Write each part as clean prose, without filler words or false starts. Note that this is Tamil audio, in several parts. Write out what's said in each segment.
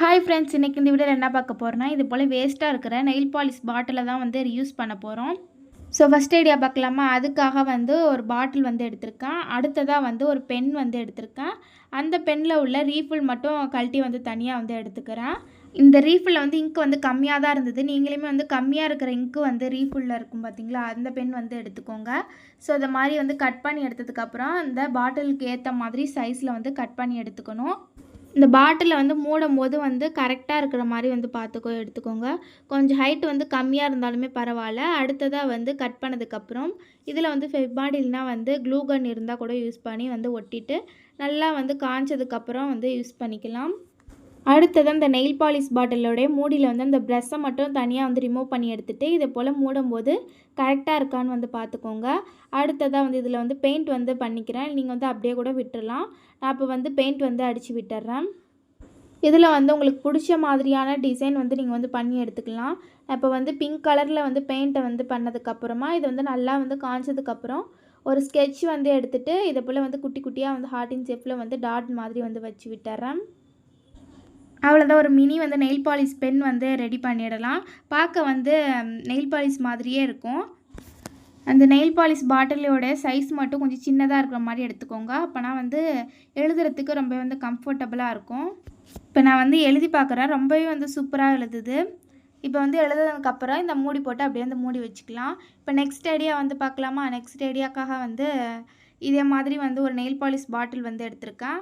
ஹாய் ஃப்ரெண்ட்ஸ், இன்றைக்கி இந்த வீடியோவில் என்ன பார்க்க போகிறோன்னா, இது போல் வேஸ்ட்டாக இருக்கிற நெயில் பாலிஷ் பாட்டிலை தான் வந்து ரியூஸ் பண்ண போகிறோம். ஸோ ஃபஸ்ட் ஐடியா பார்க்கலாமா? அதுக்காக வந்து ஒரு பாட்டில் வந்து எடுத்திருக்கேன். அடுத்ததாக வந்து ஒரு பென் வந்து எடுத்திருக்கேன். அந்த பெனில் உள்ள ரீஃபில் மட்டும் கழட்டி வந்து தனியாக வந்து எடுத்துக்கிறேன். இந்த ரீஃபில் வந்து இங்க் வந்து கம்மியாக தான் இருந்தது. நீங்களுமே வந்து கம்மியாக இருக்கிற இங்க்கு வந்து ரீஃபில்லில் இருக்கும் பார்த்தீங்களா, அந்த பென் வந்து எடுத்துக்கோங்க. ஸோ இந்த மாதிரி வந்து கட் பண்ணி எடுத்ததுக்கப்புறம் இந்த பாட்டிலுக்கு ஏற்ற மாதிரி சைஸில் வந்து கட் பண்ணி எடுத்துக்கணும். இந்த பாட்டிலை வந்து மூடும்போது வந்து கரெக்டாக இருக்கிற மாதிரி வந்து எடுத்துக்கோங்க. கொஞ்சம் ஹைட் வந்து கம்மியாக இருந்தாலுமே பரவாயில்ல. அடுத்ததாக வந்து கட் பண்ணதுக்கப்புறம் இதில் வந்து ஃபெவிபாண்ட் இல்லைனா வந்து க்ளூ கன் இருந்தால் கூட யூஸ் பண்ணி வந்து ஒட்டிட்டு நல்லா வந்து காய்ச்சதுக்கப்புறம் வந்து யூஸ் பண்ணிக்கலாம். அடுத்தது அந்த நெயில் பாலிஷ் பாட்டிலோடைய மூடியில் வந்து அந்த ப்ரெஷ்ஷை மட்டும் தனியாக வந்து ரிமூவ் பண்ணி எடுத்துகிட்டு இதை போல் மூடும்போது கரெக்டாக இருக்கான்னு வந்து பார்த்துக்கோங்க. அடுத்ததாக வந்து இதில் வந்து பெயிண்ட் வந்து பண்ணிக்கிறேன். நீங்கள் வந்து அப்படியே கூட விட்டுடலாம். நான் இப்போ வந்து பெயிண்ட் வந்து அடித்து விட்டுறேன். இதில் வந்து உங்களுக்கு பிடிச்ச மாதிரியான டிசைன் வந்து நீங்கள் வந்து பண்ணி எடுத்துக்கலாம். இப்போ வந்து பிங்க் கலரில் வந்து பெயிண்ட்டை வந்து பண்ணதுக்கப்புறமா இதை வந்து நல்லா வந்து காய்ச்சதுக்கப்புறம் ஒரு ஸ்கெட்ச் வந்து எடுத்துகிட்டு இதை போல் வந்து குட்டி குட்டியாக வந்து ஹார்ட்டின் ஷேப்பில் வந்து டாட் மாதிரி வந்து வச்சு விட்டுறேன். அவ்வளோதான், ஒரு மினி வந்து நெயில் பாலிஷ் பென் வந்து ரெடி பண்ணிடலாம். பார்க்க வந்து நெயில் பாலிஷ் மாதிரியே இருக்கும். அந்த நெயில் பாலிஷ் பாட்டிலோட சைஸ் மட்டும் கொஞ்சம் சின்னதாக இருக்கிற மாதிரி எடுத்துக்கோங்க. அப்போனா வந்து எழுதுறதுக்கு ரொம்ப வந்து கம்ஃபர்டபுளாக இருக்கும். இப்போ நான் வந்து எழுதி பார்க்குறேன். ரொம்பவே வந்து சூப்பராக எழுதுது. இப்போ வந்து எழுதுனதுக்கப்புறம் இந்த மூடி போட்டு அப்படியே வந்து மூடி வச்சுக்கலாம். இப்போ நெக்ஸ்ட் ஐடியா வந்து பார்க்கலாமா? நெக்ஸ்ட் ஐடியாக்காக வந்து இதே மாதிரி வந்து ஒரு நெயில் பாலிஷ் பாட்டில் வந்து எடுத்திருக்கேன்.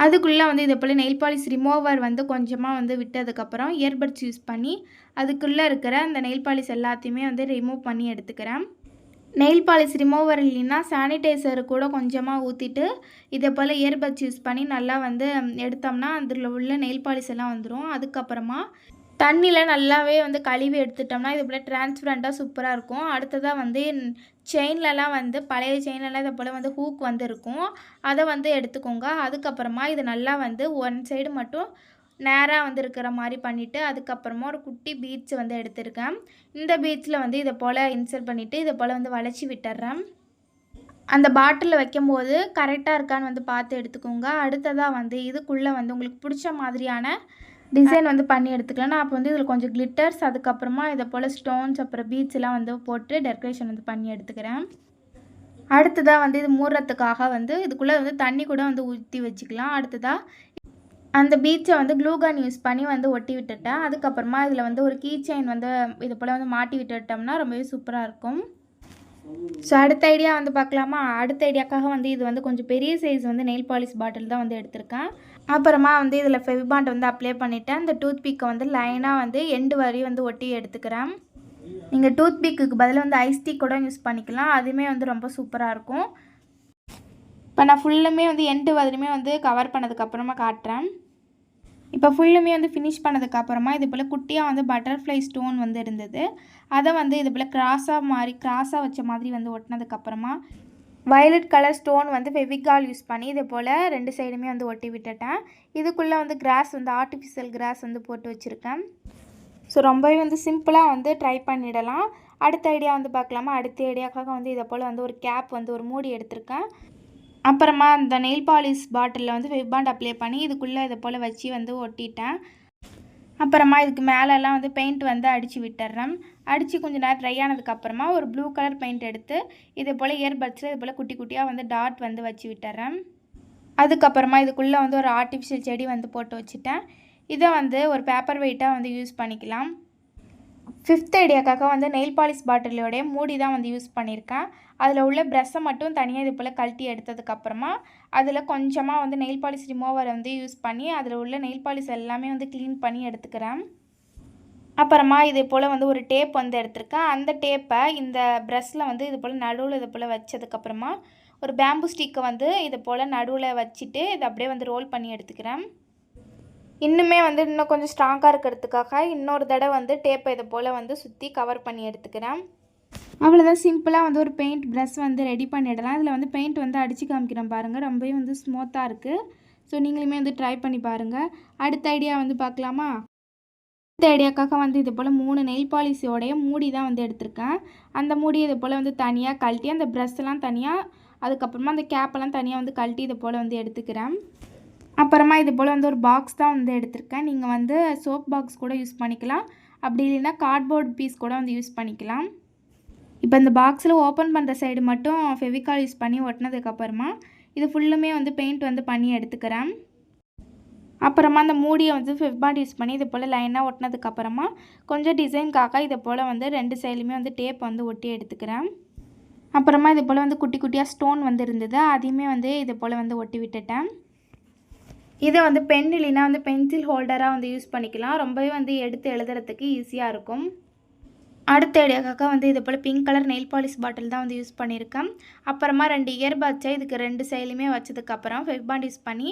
அதுக்குள்ளே வந்து இதை போல் நெயில் பாலிஷ் ரிமூவர் வந்து கொஞ்சமாக வந்து விட்டதுக்கப்புறம் இயர்பட்ஸ் யூஸ் பண்ணி அதுக்குள்ளே இருக்கிற அந்த நெயில் பாலிஷ் எல்லாத்தையுமே வந்து ரிமூவ் பண்ணி எடுத்துக்கிறேன். நெயில் பாலிஷ் ரிமூவர் இல்லைன்னா சானிடைசர் கூட கொஞ்சமாக ஊற்றிட்டு இதை போல் இயர்பட்ஸ் யூஸ் பண்ணி நல்லா வந்து எடுத்தோம்னா அதில் உள்ள நெயில் பாலிஷ் எல்லாம் வந்துடும். அதுக்கப்புறமா தண்ணியில் நல்லாவே வந்து கழுவி எடுத்துட்டோம்னா இது போல் டிரான்ஸ்பரண்ட்டாக சூப்பராக இருக்கும். அடுத்ததாக வந்து செயின்லலாம் வந்து பழைய செயின்லலாம் இதை போல் வந்து ஹூக் வந்து இருக்கும். அதை வந்து எடுத்துக்கோங்க. அதுக்கப்புறமா இது நல்லா வந்து ஒன் சைடு மட்டும் நேராக வந்து இருக்கிற மாதிரி பண்ணிவிட்டு அதுக்கப்புறமா ஒரு குட்டி பீட்ஸ் வந்து எடுத்துருக்கேன். இந்த பீட்ஸில் வந்து இதை போல் இன்சர்ட் பண்ணிவிட்டு இதை போல் வந்து வளைச்சி விட்டுறேன். அந்த பாட்டிலில் வைக்கும்போது கரெக்டாக இருக்கான்னு வந்து பார்த்து எடுத்துக்கோங்க. அடுத்ததாக வந்து இதுக்குள்ளே வந்து உங்களுக்கு பிடிச்ச மாதிரியான டிசைன் வந்து பண்ணி எடுத்துக்கலாம். நான் அப்போ வந்து இதில் கொஞ்சம் கிளிட்டர்ஸ் அதுக்கப்புறமா இதை போல் ஸ்டோன்ஸ் அப்புறம் பீட்ஸ்லாம் வந்து போட்டு டெக்கரேஷன் வந்து பண்ணி எடுத்துக்கிறேன். அடுத்ததாக வந்து இது மூடுறதுக்காக வந்து இதுக்குள்ளே வந்து தண்ணி கூட வந்து ஊற்றி வச்சுக்கலாம். அடுத்ததாக அந்த பீட்ஸை வந்து க்ளூ கன் யூஸ் பண்ணி வந்து ஒட்டி விட்டுட்டேன். அதுக்கப்புறமா இதில் வந்து ஒரு கீ செயின் வந்து இது போல் வந்து மாட்டி விட்டுட்டோம்னா ரொம்பவே சூப்பராக இருக்கும். ஸோ அடுத்த ஐடியா வந்து பார்க்கலாமா? அடுத்த ஐடியாக்காக வந்து இது வந்து கொஞ்சம் பெரிய சைஸ் வந்து நெயில் பாலிஷ் பாட்டில் தான் வந்து எடுத்திருக்கேன். அப்புறமா வந்து இதில் ஃபெவிபாண்ட் வந்து அப்ளை பண்ணிவிட்டேன். இந்த டூத் பிக்கை வந்து லைனாக வந்து எண்டு வரையும் வந்து ஒட்டி எடுத்துக்கிறேன். நீங்கள் டூத் பிக்குக்கு பதிலாக வந்து ஐஸ்டிக் கூட யூஸ் பண்ணிக்கலாம். அதுவுமே வந்து ரொம்ப சூப்பராக இருக்கும். இப்போ நான் ஃபுல்லுமே வந்து எண்டு வரையுமே வந்து கவர் பண்ணதுக்கப்புறமா காட்டுறேன். இப்போ ஃபுல்லுமே வந்து ஃபினிஷ் பண்ணதுக்கப்புறமா இது போல் குட்டியாக வந்து பட்டர்ஃப்ளை ஸ்டோன் வந்து இருந்தது. அதை வந்து இது போல் கிராஸாக வச்ச மாதிரி வந்து ஒட்டினதுக்கப்புறமா வயலட் கலர் ஸ்டோன் வந்து ஃபெவிகால் யூஸ் பண்ணி இதே போல் ரெண்டு சைடுமே வந்து ஒட்டி விட்டுட்டேன். இதுக்குள்ளே வந்து கிராஸ் வந்து ஆர்டிஃபிஷியல் கிராஸ் வந்து போட்டு வச்சுருக்கேன். ஸோ ரொம்பவே வந்து சிம்பிளாக வந்து ட்ரை பண்ணிடலாம். அடுத்த ஐடியா வந்து பார்க்கலாமா? அடுத்த ஐடியாக்காக வந்து இதை போல் வந்து ஒரு கேப் வந்து ஒரு மூடி எடுத்திருக்கேன். அப்புறமா அந்த நெயில் பாலிஷ் பாட்டிலில் வந்து ஃபெவிபாண்ட் அப்ளை பண்ணி இதுக்குள்ளே இதை போல் வச்சு வந்து ஒட்டிட்டேன். அப்புறமா இதுக்கு மேலெல்லாம் வந்து பெயிண்ட் வந்து அடித்து விட்டுறேன். அடித்து கொஞ்சம் நேரம் ட்ரை ஆனதுக்கப்புறமா ஒரு ப்ளூ கலர் பெயிண்ட் எடுத்து இதே போல் இயர்பட்ஸில் இது போல் குட்டி குட்டியாக வந்து டாட் வந்து வச்சு விட்டுறேன். அதுக்கப்புறமா இதுக்குள்ளே வந்து ஒரு ஆர்டிஃபிஷியல் செடி வந்து போட்டு வச்சுட்டேன். இதை வந்து ஒரு பேப்பர் வெயிட்டாக வந்து யூஸ் பண்ணிக்கலாம். ஃபிஃப்த் ஐடியாக்காக வந்து நெயில் பாலிஷ் பாட்டிலோடைய மூடி தான் வந்து யூஸ் பண்ணியிருக்கேன். அதில் உள்ள ப்ரெஷ்ஷை மட்டும் தனியாக இது போல் கழட்டி எடுத்ததுக்கப்புறமா அதில் கொஞ்சமாக வந்து நெயில் பாலிஷ் ரிமூவரை வந்து யூஸ் பண்ணி அதில் உள்ள நெயில் பாலிஷ் எல்லாமே வந்து க்ளீன் பண்ணி எடுத்துக்கிறேன். அப்புறமா இதே போல் வந்து ஒரு டேப் வந்து எடுத்திருக்கேன். அந்த டேப்பை இந்த ப்ரெஷ்ஷில் வந்து இது போல் நடுவில் இது போல் வச்சதுக்கப்புறமா ஒரு பேம்பு ஸ்டிக்கை வந்து இது போல் நடுவில் வச்சுட்டு இதை அப்படியே வந்து ரோல் பண்ணி எடுத்துக்கிறேன். இன்னுமே வந்து இன்னும் கொஞ்சம் ஸ்ட்ராங்காக இருக்கிறதுக்காக இன்னொரு தடவை வந்து டேப்பை இதை போல் வந்து சுற்றி கவர் பண்ணி எடுத்துக்கிறேன். அவ்வளோதான், சிம்பிளாக வந்து ஒரு பெயிண்ட் ப்ரஷ் வந்து ரெடி பண்ணிடலாம். இதில் வந்து பெயிண்ட் வந்து அடித்து காமிக்கிறேன் பாருங்கள். ரொம்பவே வந்து ஸ்மூத்தாக இருக்குது. ஸோ நீங்களுமே வந்து ட்ரை பண்ணி பாருங்கள். அடுத்த ஐடியா வந்து பார்க்கலாமா? அடுத்த ஐடியாக்காக வந்து இது போல் 3 நெயில் பாலிஷோடைய மூடி தான் வந்து எடுத்திருக்கேன். அந்த மூடி இது போல் வந்து தனியாக கழட்டி அந்த ப்ரஷ்ஷெல்லாம் தனியாக அதுக்கப்புறமா அந்த கேப்பெல்லாம் தனியாக வந்து கழட்டி இது போல் வந்து எடுத்துக்கிறேன். அப்புறமா இது போல் வந்து ஒரு பாக்ஸ் தான் வந்து எடுத்திருக்கேன். நீங்கள் வந்து சோப் பாக்ஸ் கூட யூஸ் பண்ணிக்கலாம். அப்படி இல்லைன்னா கார்ட்போர்ட் பீஸ் கூட வந்து யூஸ் பண்ணிக்கலாம். இப்போ இந்த பாக்ஸில் ஓப்பன் பண்ணுற சைடு மட்டும் ஃபெவிகால் யூஸ் பண்ணி ஒட்டினதுக்கப்புறமா இது ஃபுல்லுமே வந்து பெயிண்ட் வந்து பண்ணி எடுத்துக்கிறேன். அப்புறமா அந்த மூடியை வந்து ஃபெவிபாண்ட் யூஸ் பண்ணி இது போல் லைனாக ஒட்டினதுக்கப்புறமா கொஞ்சம் டிசைனுக்காக இதை போல் வந்து 2 சைட்லையுமே வந்து டேப் வந்து ஒட்டி எடுத்துக்கிறேன். அப்புறமா இது போல் வந்து குட்டி குட்டியாக ஸ்டோன் வந்து இருந்தது, அதையுமே வந்து இது போல் வந்து ஒட்டி விட்டுட்டேன். இதை வந்து பென் இல்லைன்னா வந்து பென்சில் ஹோல்டராக வந்து யூஸ் பண்ணிக்கலாம். ரொம்பவே வந்து எடுத்து எழுதுறதுக்கு ஈஸியாக இருக்கும். அடுத்த ஐடியாக்காக வந்து இது போல் பிங்க் கலர் நெயில் பாலிஷ் பாட்டில் தான் வந்து யூஸ் பண்ணியிருக்கேன். அப்புறமா 2 இயர்பட்ஸை இதுக்கு 2 சைட்லையுமே வச்சதுக்கப்புறம் ஃபெவிபாண்ட் யூஸ் பண்ணி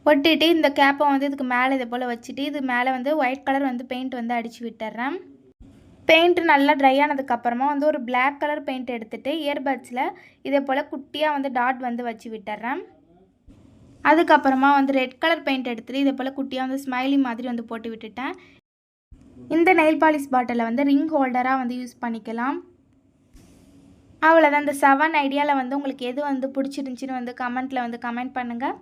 ஒட்டிட்டு இந்த கேப்பை வந்து இதுக்கு மேலே இது போல் வச்சுட்டு இது மேலே வந்து ஒயிட் கலர் வந்து பெயிண்ட் வந்து அடித்து விட்டுறேன். பெயிண்ட் நல்லா ட்ரை ஆனதுக்கப்புறமா வந்து ஒரு பிளாக் கலர் பெயிண்ட் எடுத்துகிட்டு இயர்பட்ஸில் இதே போல் குட்டியாக வந்து டாட் வந்து வச்சு விட்டுறேன். அதுக்கப்புறமா வந்து ரெட் கலர் பெயிண்ட் எடுத்துகிட்டு இதே போல் குட்டியாக வந்து ஸ்மைலி மாதிரி வந்து போட்டு விட்டுட்டேன். இந்த நெயில் பாலிஷ் பாட்டிலை வந்து ரிங் ஹோல்டராக வந்து யூஸ் பண்ணிக்கலாம். அவ்வளோதான். இந்த 7 ஐடியாவில் வந்து உங்களுக்கு எது வந்து பிடிச்சிருந்துச்சின்னு வந்து கமெண்ட்டில் வந்து கமெண்ட் பண்ணுங்கள்.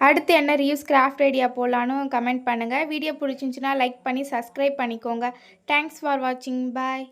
அடுத்து என்ன ரீவ்ஸ் கிராஃப்ட் ஐடியா போடலான்னு கமெண்ட் பண்ணுங்கள். வீடியோ பிடிச்சிருந்துச்சின்னா லைக் பண்ணி சப்ஸ்கிரைப் பண்ணிக்கோங்க. தேங்க்ஸ் ஃபார் வாட்சிங். பாய்.